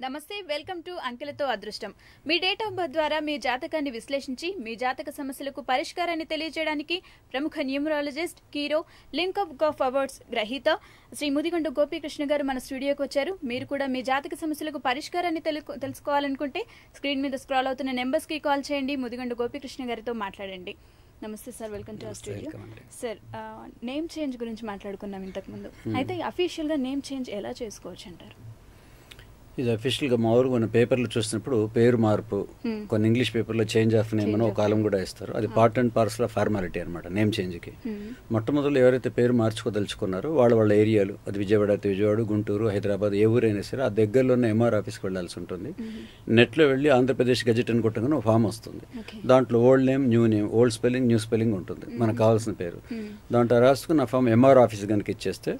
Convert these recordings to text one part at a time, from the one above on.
నమస్తే, welcome to అంకెలతో అదృష్టం. మీ date of birth ద్వారా మీ జాతకాన్ని విశ్లేషించి మీ జాతక సమస్యలకు పరిష్కారాన్ని తెలియజేయడానికి ప్రముఖ numerologist, Kiro, link of awards గ్రహీత శ్రీ ముదిగొండ గోపీకృష్ణ గారు మన స్టూడియోకి వచ్చారు. మీరు కూడా మీ జాతక సమస్యలకు పరిష్కారాన్ని తెలుసుకోవాలనుకుంటే స్క్రీన్ మీద స్క్రాల్ అవుతున్న నెంబర్స్ కి కాల్ చేయండి. ముదిగొండ గోపీకృష్ణ గారితో మాట్లాడండి. నమస్తే sir, welcome to our studio. Sir, name change గురించి మాట్లాడుకున్నాం ఇంతకుముందు. అయితే అఫీషియల్గా నేమ్ చేంజ్ ఎలా చేసుకోవచ్చు అంటారు? ఇది అఫీషియల్గా మామూలుగా మన పేపర్లు చూసినప్పుడు పేరు మార్పు, కొన్ని ఇంగ్లీష్ పేపర్లో చేంజ్ ఆఫ్ నేమ్ అని ఒక కాలం కూడా ఇస్తారు. అది part and parcel of formality అనమాట నేమ్ చేంజ్కి. మొట్టమొదటి ఎవరైతే పేరు మార్చుకోదలుచుకున్నారో వాళ్ళ ఏరియాలు, అది విజయవాడ అయితే విజయవాడ, గుంటూరు, హైదరాబాద్, ఏ ఊరైనా సరే ఆ దగ్గరలో ఉన్న ఎంఆర్ ఆఫీస్కి వెళ్లాల్సి ఉంటుంది. నెట్లో వెళ్ళి ఆంధ్రప్రదేశ్ గెజెట్ అని కొట్టగానే ఒక ఫామ్ వస్తుంది. దాంట్లో old name, new name, old spelling, new spelling ఉంటుంది, మనకు కావాల్సిన పేరు. దాంట్లో రాసుకున్న ఫామ్ ఎంఆర్ ఆఫీస్ కనుక ఇచ్చేస్తే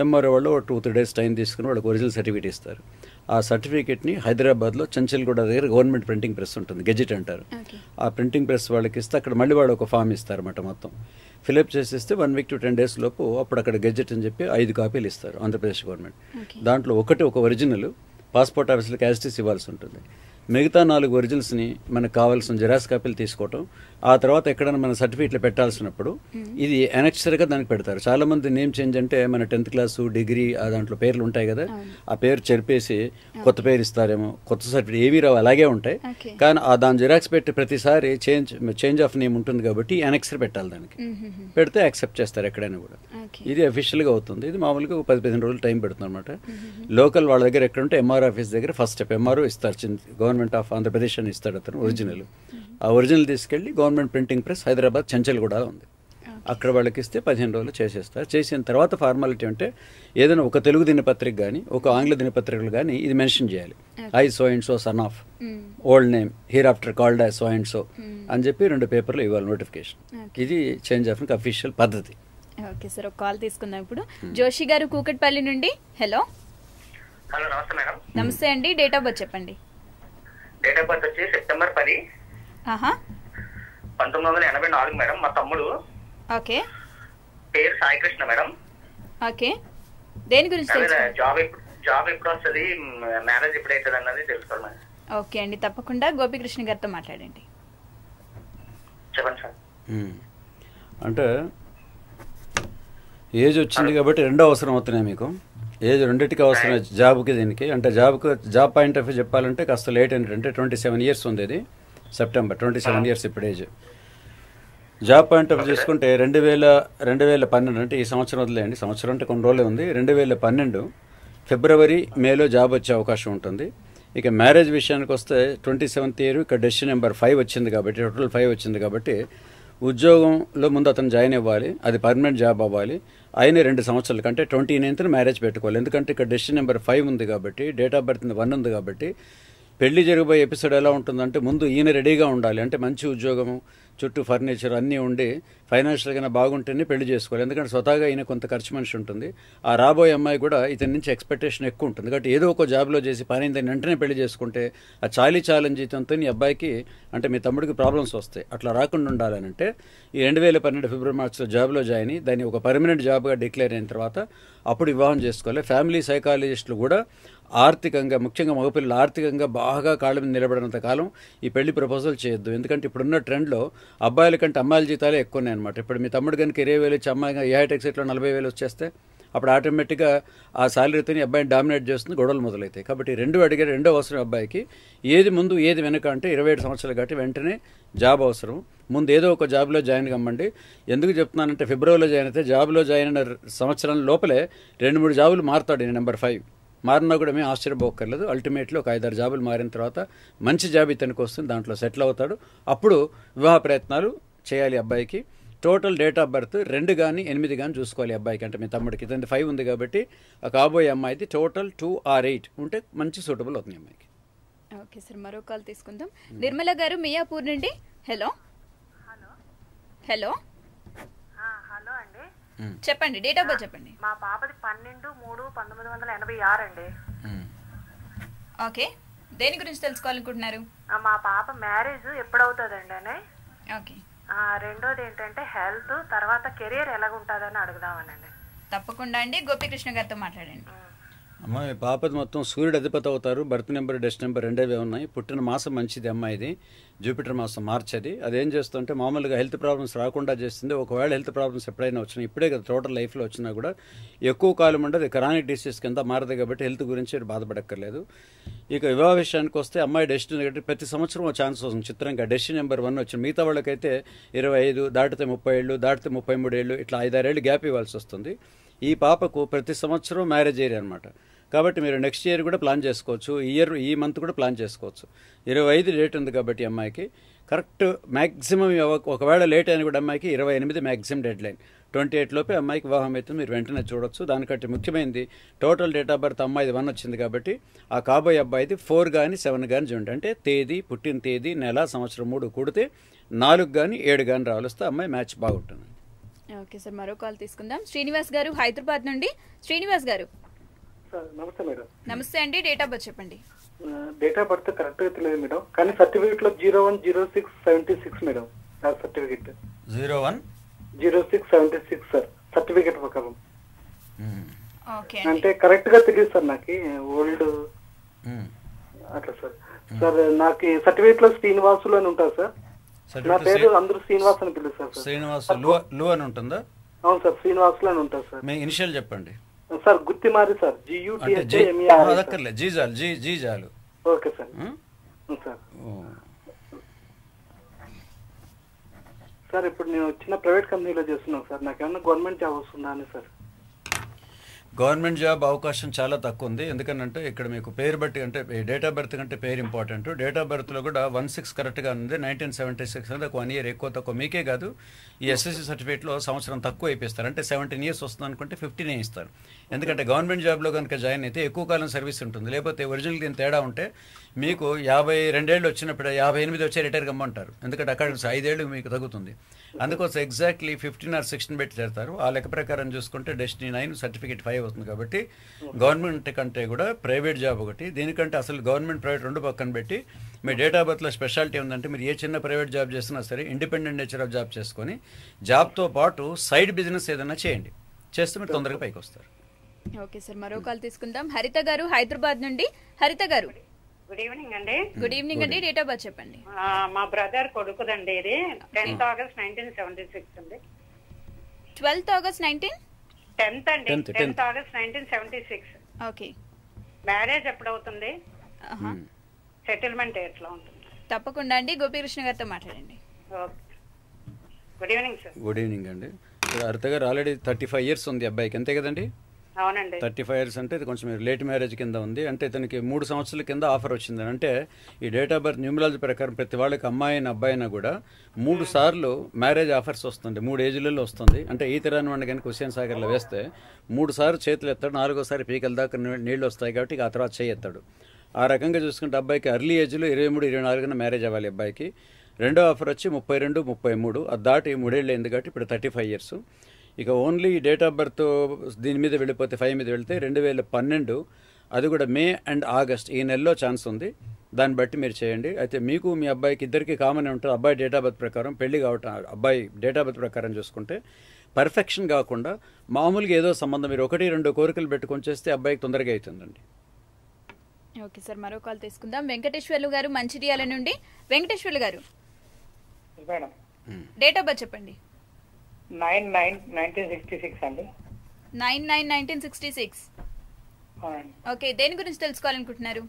ఎంఆర్ వాళ్ళు 2-3 days టైం తీసుకుని వాళ్ళకి ఒరిజినల్ సర్టిఫికేట్ ఇస్తారు. ఆ సర్టిఫికేట్ని హైదరాబాద్లో చంచల్గూడ దగ్గర గవర్నమెంట్ ప్రింటింగ్ ప్రెస్ ఉంటుంది, గెజెట్ అంటారు. ఆ ప్రింటింగ్ ప్రెస్ వాళ్ళకి ఇస్తే అక్కడ మళ్ళీ వాళ్ళు ఒక ఫామ్ ఇస్తారన్నమాట. మొత్తం ఫిలప్ చేసేస్తే 1 week to 10 days లోపు అప్పుడు అక్కడ గెజెట్ అని చెప్పి 5 కాపీలు ఇస్తారు ఆంధ్రప్రదేశ్ గవర్నమెంట్. దాంట్లో ఒక ఒరిజినల్ పాస్పోర్ట్ ఆఫీస్లో క్యాస్టీస్ ఇవ్వాల్సి ఉంటుంది. మిగతా 4 ఒరిజినల్స్ని మనకు కావాల్సిన జిరాక్స్ కాపీలు తీసుకోవటం, ఆ తర్వాత ఎక్కడైనా మన సర్టిఫికేట్లు పెట్టాల్సినప్పుడు ఇది అనెక్సరీగా దానికి పెడతారు. చాలా మంది నేమ్ చేంజ్ అంటే మన 10th క్లాసు, డిగ్రీ ఆ దాంట్లో పేర్లు ఉంటాయి కదా, ఆ పేరు చెరిపేసి కొత్త పేరు ఇస్తారేమో, కొత్త సర్టిఫికేట్ ఏవి రావు అలాగే ఉంటాయి. కానీ ఆ దాని జిరాక్స్ పెట్టి ప్రతిసారి చేంజ్ ఆఫ్ నేమ్ ఉంటుంది కాబట్టి అనెక్సరీ పెట్టాలి. దానికి పెడితే యాక్సెప్ట్ చేస్తారు ఎక్కడైనా కూడా. ఇది అఫీషియల్గా అవుతుంది. ఇది మామూలుగా 10-15 రోజులు టైం పెడుతుంది అనమాట. లోకల్ వాళ్ళ దగ్గర ఎక్కడుంటే ఎంఆర్ ఆఫీస్ దగ్గర ఫస్ట్ స్టెప్ ఎంఆర్ఓ ఇస్తారు, గవర్నమెంట్ ఆఫ్ ఆంధ్రప్రదేశ్ అని ఇస్తాడు అతను ఒరిజినల్. ఆ ఒరిజినల్ తీసుకెళ్లి government printing press Hyderabad Chanchalguda ఉంది, అక్కడ వాళ్ళకి ఇస్తే 15 రోజులు చేసేస్తారు. చేసిన తర్వాత ఫార్మాలిటీ అంటే ఏదైనా ఒక తెలుగు దినపత్రిక కానీ ఒక ఆంగ్ల దినపత్రికలు కానీ ఇది మెన్షన్ చేయాలి. I so and so son of old name here after called I so and so అని చెప్పి 2 పేపర్లు ఇవ్వాలి నోటిఫికేషన్. ఇది చేంజ్ ఆఫ్ అఫీషియల్ పద్ధతి. ఓకే సార్, ఒక కాల్ తీసుకుందాం ఇప్పుడు. జోషి గారు కూకట్పల్లి నుండి. హలో. హలో, నమస్తే మేడం. నమస్తే అండి, డేట్ ఆఫ్ బర్త్ చెప్పండి. డేట్ ఆఫ్ బర్త్ వచ్చి సెప్టెంబర్ 10, 1984 మేడం. మా తమ్ముడు. ఓకే. పేరు సాయికృష్ణ మేడం. ఓకే, దేని గురించి? జాబ్ ఎప్పుడు వస్తుంది, మ్యారేజ్ ఎప్పుడు అవుతుంది అన్నది తెలుసుకోవాలి మేడం. ఓకే అండి, తప్పకుండా గోపీకృష్ణ గారితో మాట్లాడండి. చెప్పండి సార్. అంటే ఏజ్ వచ్చింది కాబట్టి 2 అవసరం అవుతున్నాయి మీకు. ఏజ్ 2టికి అవసరం, జాబ్కి దీనికి. అంటే జాబ్ పాయింట్ ఆఫ్ వ్యూ చెప్పాలంటే కాస్త లేట్ ఏంటంటే 27 years ఉంది. ఇది సెప్టెంబర్ 27 years ఇప్పుడు age. Job point of view చూసుకుంటే 2012 అంటే ఈ సంవత్సరం వదిలేయండి, సంవత్సరం అంటే కొన్ని రోజులే ఉంది. 2012 ఫిబ్రవరి, మేలో జాబ్ వచ్చే అవకాశం ఉంటుంది. ఇక మ్యారేజ్ విషయానికి వస్తే 27th year, ఇక్కడ డెసిషన్ నెంబర్ 5 వచ్చింది కాబట్టి, టోటల్ 5 వచ్చింది కాబట్టి ఉద్యోగంలో ముందు అతను జాయిన్ అవ్వాలి, అది పర్మనెంట్ జాబ్ అవ్వాలి. అయిన 2 సంవత్సరాల కంటే 29th మ్యారేజ్ పెట్టుకోవాలి. ఎందుకంటే ఇక్కడ డెసిషన్ నెంబర్ 5 ఉంది కాబట్టి, డేట్ ఆఫ్ బర్త్ 1 ఉంది కాబట్టి పెళ్లి జరగబోయే ఎపిసోడ్ ఎలా ఉంటుందంటే ముందు ఈయన రెడీగా ఉండాలి. అంటే మంచి ఉద్యోగము, చుట్టూ ఫర్నిచర్ అన్నీ ఉండి ఫైనాన్షియల్గా బాగుంటేనే పెళ్లి చేసుకోవాలి. ఎందుకంటే స్వతహాగా ఈయన కొంత ఖర్చు మనిషి ఉంటుంది. ఆ రాబోయే అమ్మాయి కూడా ఇతని నుంచి ఎక్స్పెక్టేషన్ ఎక్కువ ఉంటుంది. కాబట్టి ఏదో ఒక జాబ్లో చేసి పని దాన్ని వెంటనే పెళ్లి చేసుకుంటే ఆ ఛాలెంజ్ జీతంతో ఈ అబ్బాయికి, అంటే మీ తమ్ముడికి ప్రాబ్లమ్స్ వస్తాయి. అట్లా రాకుండా ఉండాలని అంటే ఈ 2012 ఫిబ్రవరి, మార్చిలో జాబ్లో జాయిన్ అయ్యి దాన్ని ఒక పర్మనెంట్ జాబ్గా డిక్లేర్ అయిన తర్వాత అప్పుడు వివాహం చేసుకోవాలి. ఫ్యామిలీ సైకాలజిస్టులు కూడా ఆర్థికంగా, ముఖ్యంగా మగపిల్లలు ఆర్థికంగా బాగా కాళ్ళ మీద నిలబడినంత కాలం ఈ పెళ్లి ప్రపోజల్ చేయొద్దు. ఎందుకంటే ఇప్పుడున్న ట్రెండ్లో అబ్బాయిల కంటే అమ్మాయిల జీతాలే ఎక్కువ ఉన్నాయి అనమాట. ఇప్పుడు మీ తమ్ముడు కనుక 20,000 ఇచ్చి అమ్మాయిగా ఏఐటెక్సెట్లో 40,000 వచ్చేస్తే అప్పుడు ఆటోమేటిక్గా ఆ శాలరీతో అబ్బాయిని డామినేట్ చేస్తుంది, గొడవలు మొదలవుతాయి. కాబట్టి 2 అడిగారు. 2వ అవసరం అబ్బాయికి ఏది ముందు ఏది వెనక అంటే 27 సంవత్సరాలు కాబట్టి వెంటనే జాబ్ అవసరం. ముందు ఏదో ఒక జాబ్లో జాయిన్ కమ్మండి. ఎందుకు చెప్తున్నానంటే ఫిబ్రవరిలో జాయిన్ అయితే జాబ్లో జాయిన్ అయిన సంవత్సరం లోపలే 2-3 జాబులు మారుతాడు. నెంబర్ 5 మారినా కూడా మేము ఆశ్చర్యపోక్కర్లేదు. అల్టిమేట్లీ ఒక 5-6 జాబులు మారిన తర్వాత మంచి జాబ్ ఇతనికి వస్తుంది, దాంట్లో సెటిల్ అవుతాడు. అప్పుడు వివాహ ప్రయత్నాలు చేయాలి అబ్బాయికి. టోటల్ డేట్ ఆఫ్ బర్త్ 2 కానీ 8 కానీ చూసుకోవాలి అబ్బాయికి. అంటే మీ తమ్ముడికి ఇతని 5 ఉంది కాబట్టి ఆ కాబోయే అమ్మాయిది టోటల్ 2 or 8 ఉంటే మంచి సూటబుల్ అవుతుంది అమ్మాయికి. ఓకే సార్, మరో కాల్ తీసుకుందాం. నిర్మల గారు మియాపూర్ నుండి. హలో. హలో. హలో అండి, చెప్పండి, డేట్ ఆఫ్ బర్త్ చెప్పండి. మా పాపది 12/3/1986 అండి. ఓకే, దేని గురించి తెలుసుకోవాలనుకుంటున్నారు? మా పాప మ్యారేజ్ ఎప్పుడవుతుందండి అని. ఓకే. రెండోది ఏంటంటే హెల్త్, తర్వాత కెరీర్ ఎలాగుంటుందని అడుగుదామనండి. తప్పకుండా అండి, గోపీకృష్ణ గారితో మాట్లాడండి. అమ్మ మీ పాపది మొత్తం సూర్యుడు అధిపతి అవుతారు. బర్త్ నెంబర్ డెస్ట్ నెంబర్ రెండేవే ఉన్నాయి. పుట్టిన మాసం మంచిది అమ్మాయిది, జూపిటర్ మాసం మార్చ్ అది. అదేం చేస్తుంటే మామూలుగా హెల్త్ ప్రాబ్లమ్స్ రాకుండా చేస్తుంది. ఒకవేళ హెల్త్ ప్రాబ్లమ్స్ ఎప్పుడైనా వచ్చినా, ఇప్పుడే కదా టోటల్ లైఫ్లో వచ్చినా కూడా ఎక్కువ కాలం ఉండదు, క్రానిక్ డిసీజ్ కింద మారదు. కాబట్టి హెల్త్ గురించి బాధపడక్కర్లేదు. ఇక వివాహ విషయానికి వస్తే అమ్మాయి డెస్టినీ కాబట్టి ప్రతి సంవత్సరం ఛాన్స్ వస్తుంది. చిత్రంగా డెస్టినీ నెంబర్ 1 వచ్చింది. మిగతా వాళ్ళకైతే 25 దాటితే 30 ఏళ్ళు, దాటితే 33 ఏళ్ళు, ఇట్లా 5-6 ఏళ్ళు గ్యాప్ ఇవ్వాల్సి వస్తుంది. ఈ పాపకు ప్రతి సంవత్సరం మ్యారేజ్ ఏరియా అనమాట. కాబట్టి మీరు నెక్స్ట్ ఇయర్ కూడా ప్లాన్ చేసుకోవచ్చు, ఈ మంత్ కూడా ప్లాన్ చేసుకోవచ్చు. 25 డేట్ ఉంది కాబట్టి అమ్మాయికి కరెక్ట్ మ్యాక్సిమం. ఒకవేళ లేట్ అయినా కూడా అమ్మాయికి 28 మ్యాక్సిమం డెడ్ లైన్. 28 లోపే అమ్మాయికి వివాహం అయితే మీరు వెంటనే చూడొచ్చు. దానికంటే ముఖ్యమైనది టోటల్ డేట్ ఆఫ్ బర్త్ అమ్మాయిది 1 వచ్చింది కాబట్టి ఆ కాబోయే అబ్బాయిది 4 కానీ 7 కానీ చూడండి. అంటే తేదీ, పుట్టిన తేదీ, నెల, సంవత్సరం 3 కూడితే 4 కానీ 7 కానీ రావాల్స్తే అమ్మాయి మ్యాచ్ బాగుంటుంది. ఓకే సార్, మరో కాల్ తీసుకుందాం. శ్రీనివాస్ గారు హైదరాబాద్ నుండి. శ్రీనివాస్ గారు నమస్తే మేడం. నమస్తే అండి. డేట్ ఆఫ్ బర్త్ చెప్పండి. డేట్ ఆఫ్ బర్త్ కరెక్ట్ గా తెలియదు మేడం, కానీ సర్టిఫికేట్ లో 010676 మేడం. సర్టిఫికేట్ 010676 సార్, సర్టిఫికేట్ ప్రకారం. ఓకే అంటే కరెక్ట్ గా తెలియదు సార్ నాకు, ఓల్డ్ అట్లా సార్. సార్ నాకు సర్టిఫికేట్ లో శ్రీనివాసులు అని ఉంటుంది సార్. నా పేరు అందరూ శ్రీనివాస్ అని పిలుస్తారు సార్. శ్రీనివాస్ లు అని ఉంటుందా? అవును సార్, శ్రీనివాసులు అని ఉంటుంది సార్. మీ ఇనిషియల్ చెప్పండి సార్. గుత్తిమారి సార్, అదక్కర్లే, జీ చాలు. Okay sir. సార్ సార్ ఇప్పుడు నేను చిన్న ప్రైవేట్ కంపెనీలో చేస్తున్నాను సార్. నాకు ఏమన్నా గవర్నమెంట్ జాబ్ వస్తుందా అని సార్? గవర్నమెంట్ జాబ్ అవకాశం చాలా తక్కువ ఉంది. ఎందుకంటే ఇక్కడ మీకు పేరు బట్టి, అంటే డేట్ ఆఫ్ బర్త్ కంటే పేరు ఇంపార్టెంట్. డేట్ ఆఫ్ బర్త్లో కూడా 16 కరెక్ట్గా ఉంది. 1976 అనేది ఒక 1 ఇయర్ ఎక్కువ తక్కువ. మీకే కాదు, ఈ ఎస్ఎస్సి సర్టిఫికేట్లో సంవత్సరం తక్కువ అయిపోయిస్తారు. అంటే 17 ఇయర్స్ వస్తుంది అనుకుంటే 15 ఇస్తారు. ఎందుకంటే గవర్నమెంట్ జాబ్లో కనుక జాయిన్ అయితే ఎక్కువ కాలం సర్వీస్ ఉంటుంది. లేకపోతే ఒరిజినల్ దీని తేడా ఉంటే మీకు 52 ఏళ్ళు వచ్చినప్పుడు 58 వచ్చే రిటైర్ కమ్మంటారు. ఎందుకంటే అక్కడ 5 ఏళ్ళు మీకు తగ్గుతుంది. అందుకోసం ఎగ్జాక్ట్లీ 15 or 16 పెట్టి చేస్తారు. ఆ లెక్క ప్రకారం చూసుకుంటే డెస్టినీ 9 సర్టిఫికేట్ 5 అవుతుంది. కాబట్టి గవర్నమెంట్ కంటే కూడా ప్రైవేట్ జాబ్ ఒకటి. దీనికంటే అసలు గవర్నమెంట్ ప్రైవేట్ 2 పక్కన పెట్టి మీ డేట్ ఆఫ్ బర్త్లో స్పెషాలిటీ ఉందంటే మీరు ఏ చిన్న ప్రైవేట్ జాబ్ చేసినా సరే ఇండిపెండెంట్ నేచర్ ఆఫ్ జాబ్ చేసుకొని జాబ్తో పాటు సైడ్ బిజినెస్ ఏదైనా చేయండి. చేస్తే మీరు తొందరగా పైకి వస్తారు. ఓకే సార్, మరో కాల్ తీసుకుందాం. హరిత గారు హైదరాబాద్ నుండి. హరిత గారు గుడ్ ఈవినింగ్ అండి. గుడ్ ఈవినింగ్ అండి. డేట్ ఆఫ్ బర్త్ చెప్పండి. మా బ్రదర్ కొడుకుదండి. ఇది 10th August 1976 అండి. 12th August 10th అండి. 10th August 1976. ఓకే. మ్యారేజ్ ఎప్పుడు అవుతుంది? సెటిల్మెంట్ ఎట్లా ఉంటుంది? తప్పకుండా అండి, గోపీకృష్ణ గారితో మాట్లాడండి. Okay. Good evening sir. Good evening అండి. హరిత గారు ఆల్రెడీ 35 ఇయర్స్ ఉంది అబ్బాయికి, అంతే కదండి? అవునండి. 35 ఇయర్స్ అంటే ఇది కొంచెం లేట్ మ్యారేజ్ కింద ఉంది. అంటే ఇతనికి 3 సంవత్సరాల కింద ఆఫర్ వచ్చింది. అంటే ఈ డేట్ ఆఫ్ బర్త్ న్యూమరాలజీ ప్రకారం ప్రతి వాళ్ళకి అమ్మాయి అయినా అబ్బాయి అయినా కూడా 3 సార్లు మ్యారేజ్ ఆఫర్స్ వస్తుంది. 3 ఏజ్లలో వస్తుంది. అంటే ఈ తరాన్ని వాడిని కనుక హుస్సేన్ సాగర్లో వేస్తే 3 సార్లు చేతులు ఎత్తాడు, 4వసారి పీకల దాకా నీళ్ళు వస్తాయి కాబట్టి ఆ తర్వాత చేయెత్తాడు. ఆ రకంగా చూసుకుంటే అబ్బాయికి ఎర్లీ ఏజ్లో 23-24 మ్యారేజ్ అవ్వాలి అబ్బాయికి. రెండో ఆఫర్ వచ్చి 32-33, అది దాటి 3 ఏళ్ళు అయింది కాబట్టి ఇప్పుడు 35 ఇయర్స్. ఇక ఓన్లీ డేట్ ఆఫ్ బర్త్ దీని మీద వెళ్ళిపోతే 5 మీద వెళితే 2012, అది కూడా మే అండ్ ఆగస్ట్ ఈ నెలలో ఛాన్స్ ఉంది. దాన్ని బట్టి మీరు చేయండి. అయితే మీకు మీ అబ్బాయికి ఇద్దరికి కామన్ ఉంటుంది. అబ్బాయి డేట్ ఆఫ్ బర్త్ ప్రకారం పెళ్లి కావటం, అబ్బాయి డేట్ ఆఫ్ బర్త్ ప్రకారం చూసుకుంటే పర్ఫెక్షన్ కాకుండా మామూలుగా ఏదో సంబంధం మీరు 1-2 కోరికలు పెట్టుకొని చేస్తే అబ్బాయికి తొందరగా అవుతుందండి. ఓకే సార్, మరో కాల్ తీసుకుందాం. వెంకటేశ్వర్లు గారు మంచిర్యాల నుండి. వెంకటేశ్వర్లు గారు డేట్ ఆఫ్ బర్త్ చెప్పండి. 9/9/1966 అండి. 9/9/1966. ఓకే, దేని గురించి తెలుసుకోవాలనుకుంటున్నారు?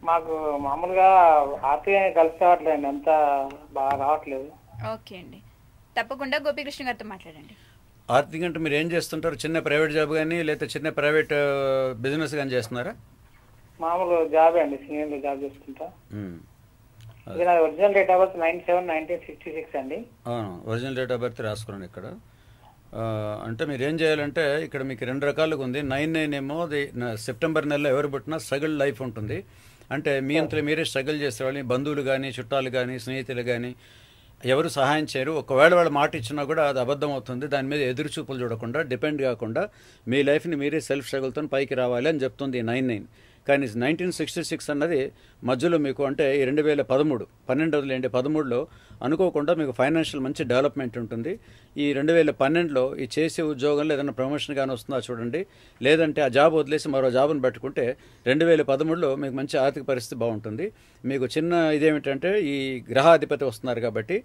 మాకు మామూలుగా ఆర్థికంగా కలిసి రావట్లేదు, అంత బాగా రావట్లేదు. ఓకే అండి, తప్పకుండా గోపీకృష్ణ గారితో మాట్లాడండి. ఆర్థిక అంటే మీరు ఏం చేస్తుంటారు? చిన్న ప్రైవేట్ జాబ్ కానీ లేదా చిన్న ప్రైవేట్ బిజినెస్ కానీ చేస్తున్నారా? మామూలు జాబ్ అండి, సీనియర్ జాబ్ చేస్తుంటా. ఇది నా ఒరిజినల్ డేట్ ఆఫ్ బర్త్ 9/7/1966 అండి. అవును, ఒరిజినల్ డేట్ ఆఫ్ బర్త్ రాసుకున్నాను ఇక్కడ. అంటే మీరు ఏం చేయాలంటే ఇక్కడ మీకు 2 రకాలుగా ఉంది. 9/9 ఏమో సెప్టెంబర్ నెలలో ఎవరు పుట్టినా స్ట్రగుల్ లైఫ్ ఉంటుంది. అంటే మీ అంతలో మీరే స్ట్రగుల్ చేసేవాళ్ళని, బంధువులు కానీ చుట్టాలు కానీ స్నేహితులు కానీ ఎవరు సహాయం చేయరు. ఒకవేళ వాళ్ళు మాట ఇచ్చినా కూడా అది అబద్ధం అవుతుంది. దాని మీద ఎదురు చూపులు చూడకుండా, డిపెండ్ కాకుండా మీ లైఫ్ని మీరే సెల్ఫ్ స్ట్రగుల్తో పైకి రావాలి అని చెప్తుంది 9/9. కానీ 1966 అన్నది మధ్యలో మీకు అంటే ఈ 2013 12 అనుకోకుండా మీకు ఫైనాన్షియల్ మంచి డెవలప్మెంట్ ఉంటుంది. ఈ 2012లో ఈ చేసే ఉద్యోగంలో ఏదైనా ప్రమోషన్ కానీ వస్తుందా చూడండి, లేదంటే ఆ జాబ్ వదిలేసి మరో జాబ్ను పెట్టుకుంటే 2013లో మీకు మంచి ఆర్థిక పరిస్థితి బాగుంటుంది. మీకు చిన్న ఇదేమిటంటే ఈ గ్రహాధిపతి వస్తున్నారు కాబట్టి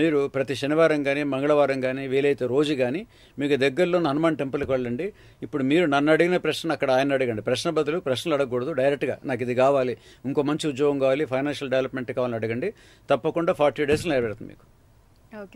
మీరు ప్రతి శనివారం కానీ మంగళవారం కానీ వీలైతే రోజు కానీ మీకు దగ్గరలో హనుమాన్ టెంపుల్కి వెళ్ళండి. ఇప్పుడు మీరు నన్ను అడిగిన ప్రశ్న అక్కడ ఆయన అడగండి. ప్రశ్న బదులు ప్రశ్నలు అడగకూడదు, డైరెక్ట్గా నాకు ఇది కావాలి, ఇంకో మంచి ఉద్యోగం కావాలి, ఫైనాన్షియల్ డెవలప్మెంట్ కావాలని అడగండి. తప్పకుండా 40 డేస్లో నెరవేరుతుంది మీకు.